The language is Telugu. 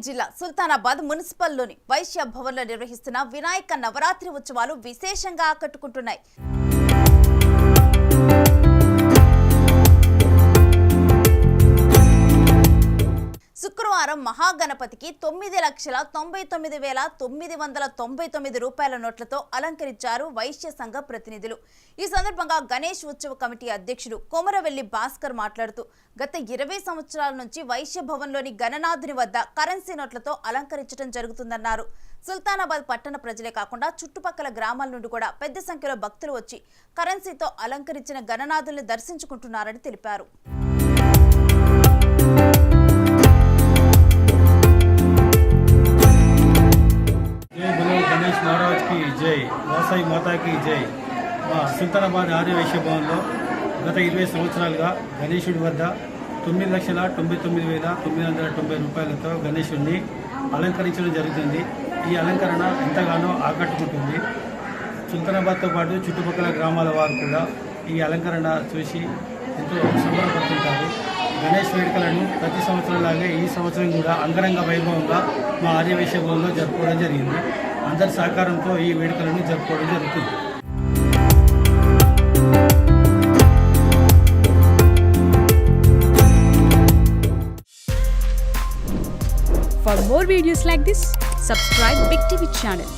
జిల్లా సుల్తానాబాద్ మున్సిపల్లోని వైశ్య భవన్లో నిర్వహిస్తున్న వినాయక నవరాత్రి ఉత్సవాలు విశేషంగా ఆకట్టుకుంటున్నాయి. శుక్రవారం మహాగణపతికి 9,99,999 రూపాయల నోట్లతో అలంకరించారు వైశ్య సంఘ ప్రతినిధులు. ఈ సందర్భంగా గణేష్ ఉత్సవ కమిటీ అధ్యక్షుడు కొమరవెల్లి భాస్కర్ మాట్లాడుతూ గత 20 సంవత్సరాల నుంచి వైశ్య భవన్లోని గణనాథుని వద్ద కరెన్సీ నోట్లతో అలంకరించడం జరుగుతుందన్నారు. సుల్తానాబాద్ పట్టణ ప్రజలే కాకుండా చుట్టుపక్కల గ్రామాల నుండి కూడా పెద్ద సంఖ్యలో భక్తులు వచ్చి కరెన్సీతో అలంకరించిన గణనాథుల్ని దర్శించుకుంటున్నారని తెలిపారు. गणेश महाराज की जय वासाई माता की जय సుల్తానాబాద్ ఆర్య వైశ్య భవన్లో గత 20 సంవత్సరాలుగా గణేశుడి వద్ద 9,99,990 రూపాయలతో గణేశుడిని అలంకరించడం జరుగుతుంది. ఈ అలంకరణ ఎంతగానో ఆకట్టుకుంటుంది. సుల్తానాబాద్తో పాటు చుట్టుపక్కల గ్రామాల వారు కూడా ఈ అలంకరణ చూసి ఎంతో సంబరపడుతుంటారు. గణేష్ వేడుకలను ప్రతి సంవత్సరంలాగే ఈ సంవత్సరం కూడా అంగరంగ వైభవంగా మా ఆర్య వైశ్య భవన్లో జరుపుకోవడం జరిగింది. అందరి సహకారంతో ఈ వేడుకలను జరుపుకోవడం జరుగుతుంది. For more videos like this, subscribe Big TV channel.